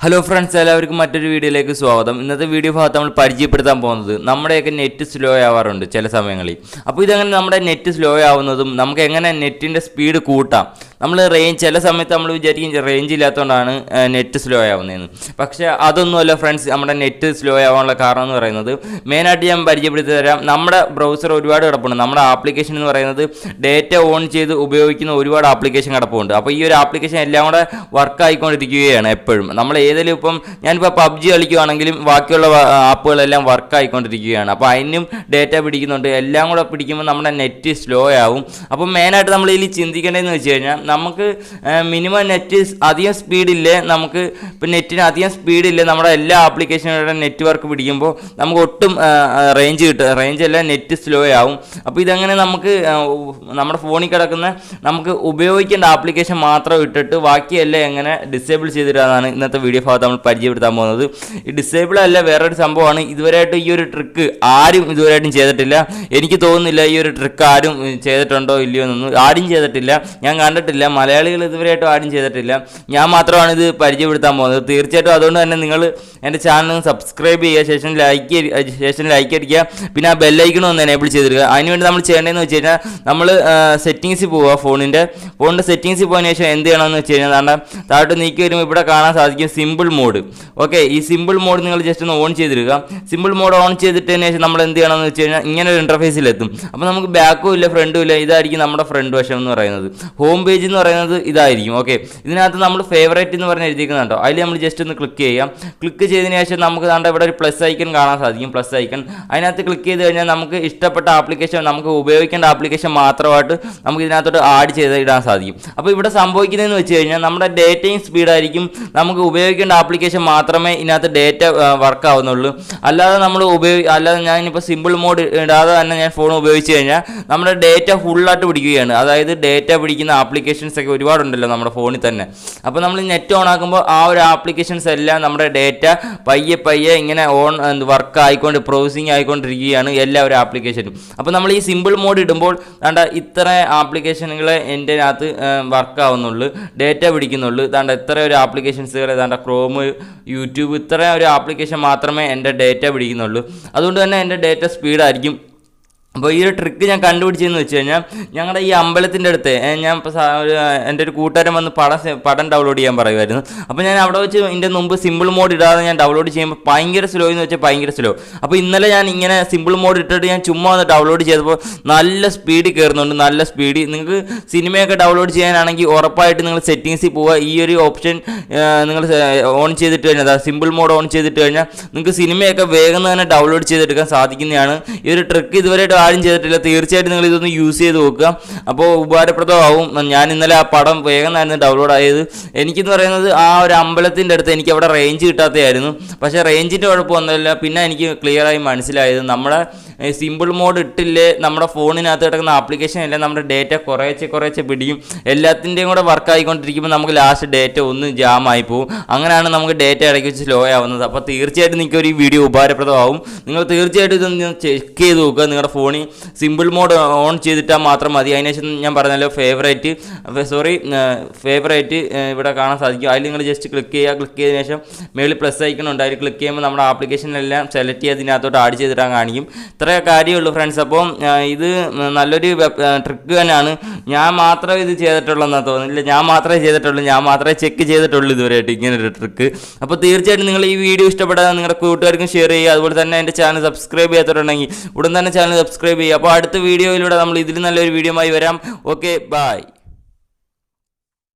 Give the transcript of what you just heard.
Hello friends, എല്ലാവർക്കും മറ്റൊരു വീഡിയോയിലേക്ക് സ്വാഗതം. ഇന്നത്തെ വീഡിയോ ഭാഗത്ത് നമ്മൾ പരിചയപ്പെടുത്താൻ പോകുന്നത് നമ്മുടെയൊക്കെ നെറ്റ് സ്ലോ ആവാറുണ്ട് ചില സമയങ്ങളിൽ. അപ്പോൾ ഇതെങ്ങനെ നമ്മുടെ നെറ്റ് സ്ലോ ആവുന്നതും നമുക്ക് എങ്ങനെ നെറ്റിൻ്റെ സ്പീഡ് കൂട്ടാം. നമ്മൾ ചില സമയത്ത് നമ്മൾ വിചാരിക്കും റേഞ്ച് ഇല്ലാത്തതുകൊണ്ടാണ് നെറ്റ് സ്ലോ ആവുന്നതെന്ന്. പക്ഷേ അതൊന്നുമല്ല ഫ്രണ്ട്സ്, നമ്മുടെ നെറ്റ് സ്ലോ ആവാനുള്ള കാരണം എന്ന് പറയുന്നത് മെയിനായിട്ട് ഞാൻ പരിചയപ്പെടുത്തി തരാം. നമ്മുടെ ബ്രൗസർ ഒരുപാട് കിടപ്പുണ്ട്. നമ്മുടെ ആപ്ലിക്കേഷൻ എന്ന് പറയുന്നത് ഡേറ്റ ഓൺ ചെയ്ത് ഉപയോഗിക്കുന്ന ഒരുപാട് ആപ്ലിക്കേഷൻ കിടപ്പുണ്ട്. അപ്പോൾ ഈ ഒരു ആപ്ലിക്കേഷൻ എല്ലാം കൂടെ വർക്ക് ആയിക്കൊണ്ടിരിക്കുകയാണ് എപ്പോഴും. നമ്മൾ ഏതെങ്കിലും ഇപ്പം ഞാനിപ്പോൾ പബ്ജി കളിക്കുകയാണെങ്കിലും ബാക്കിയുള്ള ആപ്പുകളെല്ലാം വർക്ക് ആയിക്കൊണ്ടിരിക്കുകയാണ്. അപ്പോൾ അതിനും ഡേറ്റ പിടിക്കുന്നുണ്ട്. എല്ലാം കൂടെ പിടിക്കുമ്പോൾ നമ്മുടെ നെറ്റ് സ്ലോ ആവും. അപ്പോൾ മെയിനായിട്ട് നമ്മൾ ഇതിൽ ചിന്തിക്കേണ്ടതെന്ന് വെച്ച് കഴിഞ്ഞാൽ നമുക്ക് മിനിമം നെറ്റ് അധികം സ്പീഡില്ലേ, നമുക്ക് ഇപ്പം നെറ്റിന് അധികം സ്പീഡില്ലേ, നമ്മുടെ എല്ലാ ആപ്ലിക്കേഷനുകളുടെ നെറ്റ്വർക്ക് പിടിക്കുമ്പോൾ നമുക്ക് ഒട്ടും റേഞ്ച് അല്ല, നെറ്റ് സ്ലോ ആവും. അപ്പോൾ ഇതെങ്ങനെ നമുക്ക് നമ്മുടെ ഫോണിൽ കിടക്കുന്ന നമുക്ക് ഉപയോഗിക്കേണ്ട ആപ്ലിക്കേഷൻ മാത്രം ഇട്ടിട്ട് ബാക്കിയെല്ലാം എങ്ങനെ ഡിസേബിൾ ചെയ്തിട്ടാണ് ഇന്നത്തെ വീഡിയോ ഭാഗത്ത് നമ്മൾ പരിചയപ്പെടുത്താൻ പോകുന്നത്. ഈ ഡിസേബിൾ അല്ല, വേറൊരു സംഭവമാണ്. ഇതുവരെയായിട്ട് ഈ ഒരു ട്രിക്ക് ആരും ഇതുവരെയായിട്ടും ചെയ്തിട്ടില്ല. എനിക്ക് തോന്നുന്നില്ല ഈ ഒരു ട്രിക്ക് ആരും ചെയ്തിട്ടുണ്ടോ ഇല്ലയോ എന്നൊന്നും. ആരും ചെയ്തിട്ടില്ല, ഞാൻ കണ്ടിട്ടില്ല. മലയാളികൾ ഇതുവരെയായിട്ടും ആരും ചെയ്തിട്ടില്ല. ഞാൻ മാത്രമാണ് ഇത് പരിചയപ്പെടുത്താൻ പോകുന്നത്. തീർച്ചയായിട്ടും അതുകൊണ്ട് തന്നെ നിങ്ങൾ എൻ്റെ ചാനൽ സബ്സ്ക്രൈബ് ചെയ്യുക, ശേഷം ലൈക്ക് അടിക്കുക, പിന്നെ ആ ബെല്ലൈക്കൺ ഒന്ന് എനേബിൾ ചെയ്തിരിക്കുക. അതിനുവേണ്ടി നമ്മൾ ചെയ്യേണ്ടതെന്ന് വെച്ച് കഴിഞ്ഞാൽ നമ്മൾ സെറ്റിങ്സിൽ പോവുക. ഫോണിൻ്റെ സെറ്റിങ്സിൽ പോയതിനു ശേഷം എന്ത് ചെയ്യണമെന്ന് വെച്ച് കഴിഞ്ഞാൽ താഴോട്ട് നീക്കി വരുമ്പോൾ ഇവിടെ കാണാൻ സാധിക്കും സിമ്പിൾ മോഡ്. ഓക്കെ, ഈ സിമ്പിൾ മോഡ് നിങ്ങൾ ജസ്റ്റ് ഒന്ന് ഓൺ ചെയ്തിടുക. സിമ്പിൾ മോഡ് ഓൺ ചെയ്തിട്ടതിന് ശേഷം നമ്മൾ എന്ത് ചെയ്യണമെന്ന് വെച്ച് കഴിഞ്ഞാൽ ഇങ്ങനെ ഒരു ഇൻ്റർഫേസിലെത്തും. അപ്പോൾ നമുക്ക് ബാക്കും ഇല്ല ഫ്രണ്ടും ഇല്ല. ഇതായിരിക്കും നമ്മുടെ ഫ്രണ്ട് വശം എന്ന് പറയുന്നത്. ഹോം പേജ് എന്ന് പറയുന്നത് ഇതായിരിക്കും. ഓക്കെ, ഇതിനകത്ത് നമ്മൾ ഫേവറേറ്റ് എന്ന് പറഞ്ഞ് എഴുതിയിരിക്കുന്നുണ്ടോ, അതിൽ നമ്മൾ ജസ്റ്റ് ഒന്ന് ക്ലിക്ക് ചെയ്യാം. ക്ലിക്ക് ചെയ്തതിന് ശേഷം നമുക്ക് ഇവിടെ ഒരു പ്ലസ് ഐക്കൺ കാണാൻ സാധിക്കും. പ്ലസ് ഐക്കൺ അതിനകത്ത് ക്ലിക്ക് ചെയ്ത് കഴിഞ്ഞാൽ നമുക്ക് ഇഷ്ടപ്പെട്ട ആപ്ലിക്കേഷൻ, നമുക്ക് ഉപയോഗിക്കേണ്ട ആപ്ലിക്കേഷൻ മാത്രമായിട്ട് നമുക്ക് ഇതിനകത്തോട്ട് ആഡ് ചെയ്ത് ഇടാൻ സാധിക്കും. അപ്പോൾ ഇവിടെ സംഭവിക്കുന്നതെന്ന് വെച്ച് കഴിഞ്ഞാൽ നമ്മുടെ ഡേറ്റയും സ്പീഡായിരിക്കും. നമുക്ക് ഉപയോഗിക്കേണ്ട ആപ്ലിക്കേഷൻ മാത്രമേ ഇതിനകത്ത് ഡേറ്റ വർക്ക് ആവുന്നുള്ളൂ. അല്ലാതെ നമ്മൾ അല്ലാതെ ഞാനിപ്പോൾ സിമ്പിൾ മോഡ് ഇടാതെ തന്നെ ഞാൻ ഫോൺ ഉപയോഗിച്ച് കഴിഞ്ഞാൽ നമ്മുടെ ഡേറ്റ ഫുള്ളായിട്ട് പിടിക്കുകയാണ്. അതായത് ഡേറ്റ പിടിക്കുന്ന ആപ്ലിക്കേഷൻസ് ഒക്കെ ഒരുപാടുണ്ടല്ലോ നമ്മുടെ ഫോണിൽ തന്നെ. അപ്പോൾ നമ്മൾ നെറ്റ് ഓൺ ആക്കുമ്പോൾ ആ ഒരു ആപ്ലിക്കേഷൻസ് എല്ലാം നമ്മുടെ ഡേറ്റ പയ്യെ ഇങ്ങനെ വർക്ക് ആയിക്കൊണ്ട് പ്രോസസ്സിങ് ആയിക്കൊണ്ടിരിക്കുകയാണ് എല്ലാ ഒരു ആപ്ലിക്കേഷനും. അപ്പോൾ നമ്മൾ ഈ സിമ്പിൾ മോഡ് ഇടുമ്പോൾ ഇത്ര ആപ്ലിക്കേഷനുകളെ എൻ്റെ അകത്ത് വർക്ക് ആവുന്നുള്ളൂ, ഡേറ്റ പിടിക്കുന്നുള്ളൂ. ഇത്ര ഒരു ആപ്ലിക്കേഷൻസുകൾ ക്രോം, യൂട്യൂബ്, ഇത്ര ഒരു ആപ്ലിക്കേഷൻ മാത്രമേ എൻ്റെ ഡേറ്റ പിടിക്കുന്നുള്ളൂ. അതുകൊണ്ട് തന്നെ എൻ്റെ ഡേറ്റ സ്പീഡായിരിക്കും. അപ്പോൾ ഈ ഒരു ട്രിക്ക് ഞാൻ കണ്ടുപിടിച്ചതെന്ന് വെച്ച് കഴിഞ്ഞാൽ ഞങ്ങളുടെ ഈ അമ്പലത്തിൻ്റെ അടുത്ത് ഞാൻ ഇപ്പോൾ എൻ്റെ ഒരു കൂട്ടുകാരൻ വന്ന് പടം ഡൗൺലോഡ് ചെയ്യാൻ പറയുമായിരുന്നു. അപ്പോൾ ഞാൻ അവിടെ വെച്ച് ഇതിൻ്റെ മുമ്പ് സിമ്പിൾ മോഡ് ഇടാതെ ഞാൻ ഡൗൺലോഡ് ചെയ്യുമ്പോൾ ഭയങ്കര സ്ലോ എന്ന് വെച്ചാൽ ഭയങ്കര സ്ലോ. അപ്പോൾ ഇന്നലെ ഞാൻ ഇങ്ങനെ സിമ്പിൾ മോഡ് ഇട്ടിട്ട് ഞാൻ ചുമ്മാ ഒന്ന് ഡൗൺലോഡ് ചെയ്തപ്പോൾ നല്ല സ്പീഡ് കയറുന്നുണ്ട്, നല്ല സ്പീഡ്. നിങ്ങൾക്ക് സിനിമയൊക്കെ ഡൗൺലോഡ് ചെയ്യാനാണെങ്കിൽ ഉറപ്പായിട്ട് നിങ്ങൾ സെറ്റിങ്സിൽ പോവുക. ഈ ഒരു ഓപ്ഷൻ നിങ്ങൾ ഓൺ ചെയ്തിട്ട് കഴിഞ്ഞാൽ, സിമ്പിൾ മോഡ് ഓൺ ചെയ്തിട്ട് കഴിഞ്ഞാൽ നിങ്ങൾക്ക് സിനിമയൊക്കെ വേഗം തന്നെ ഡൗൺലോഡ് ചെയ്തെടുക്കാൻ സാധിക്കുന്നതാണ്. ഈ ഒരു ട്രിക്ക് ഇതുവരെയായിട്ട് ആരും ചെയ്തിട്ടില്ല. തീർച്ചയായിട്ടും നിങ്ങൾ ഇതൊന്ന് യൂസ് ചെയ്ത് നോക്കുക. അപ്പോൾ ഉപകാരപ്രദമാവും. ഞാൻ ഇന്നലെ ആ പടം വേഗം തന്നെ ഡൗൺലോഡ് ആയത്. എനിക്കെന്ന് പറയുന്നത് ആ ഒരു അമ്പലത്തിൻ്റെ അടുത്ത് എനിക്ക് അവിടെ റേഞ്ച് കിട്ടാത്തതായിരുന്നു. പക്ഷേ റേഞ്ചിൻ്റെ കുഴപ്പമൊന്നുമില്ല. പിന്നെ എനിക്ക് ക്ലിയറായി മനസ്സിലായത് നമ്മുടെ സിമ്പിൾ മോഡ് ഇട്ടില്ലേ, നമ്മുടെ ഫോണിനകത്ത് കിടക്കുന്ന ആപ്ലിക്കേഷൻ എല്ലാം നമ്മുടെ ഡേറ്റ കുറേശ്ശെ പിടിക്കും. എല്ലാത്തിൻ്റെയും കൂടെ വർക്ക് ആയിക്കൊണ്ടിരിക്കുമ്പോൾ നമുക്ക് ലാസ്റ്റ് ഡേറ്റ ഒന്ന് ജാമായി പോകും. അങ്ങനെയാണ് നമുക്ക് ഡേറ്റ ഇടയ്ക്ക് വെച്ച് സ്ലോ ആവുന്നത്. അപ്പോൾ തീർച്ചയായിട്ടും നിങ്ങൾക്ക് ഒരു വീഡിയോ ഉപകാരപ്രദമാവും. നിങ്ങൾ തീർച്ചയായിട്ടും ഇതൊന്ന് ചെക്ക് ചെയ്ത് നോക്കുക. നിങ്ങളുടെ ഫോണിൽ സിമ്പിൾ മോഡ് ഓൺ ചെയ്തിട്ടാൽ മാത്രം മതി. അതിനുശേഷം ഞാൻ പറഞ്ഞല്ലോ ഫേവറേറ്റ് ഇവിടെ കാണാൻ സാധിക്കും. അതിൽ നിങ്ങൾ ജസ്റ്റ് ക്ലിക്ക് ചെയ്യുക. ക്ലിക്ക് ചെയ്തതിനു ശേഷം മേളിൽ പ്ലസ് ഐക്കൺ ഉണ്ട്. അതിൽ ക്ലിക്ക് ചെയ്യുമ്പോൾ നമ്മുടെ ആപ്ലിക്കേഷനെല്ലാം സെലക്ട് ചെയ്ത് ഇതിനകത്തോട്ട് ആഡ് ചെയ്തിട്ടാൻ കാണിക്കും. ഇത്രയേ കാര്യമുള്ളൂ ഫ്രണ്ട്സ്. അപ്പം ഇത് നല്ലൊരു ട്രിക്ക് തന്നെയാണ്. ഞാൻ മാത്രമേ ഇത് ചെയ്തിട്ടുള്ളൂ തോന്നുന്നില്ല. ഞാൻ മാത്രമേ ചെക്ക് ചെയ്തിട്ടുള്ളൂ ഇതുവരെയായിട്ട് ഇങ്ങനൊരു ട്രിക്ക്. അപ്പോൾ തീർച്ചയായിട്ടും നിങ്ങൾ ഈ വീഡിയോ ഇഷ്ടപ്പെടാതെ നിങ്ങളുടെ കൂട്ടുകാർക്കും ഷെയർ ചെയ്യുക. അതുപോലെ തന്നെ എൻ്റെ ചാനൽ സബ്സ്ക്രൈബ് ചെയ്യാത്തവരുണ്ടെങ്കിൽ ഉടൻ തന്നെ ചാനൽ സബ്സ്ക്രൈബ് ചെയ്യുക. അപ്പോൾ അടുത്ത വീഡിയോയിലൂടെ നമ്മൾ ഇതിൽ നല്ലൊരു വീഡിയോ ആയി വരാം. Okay, by.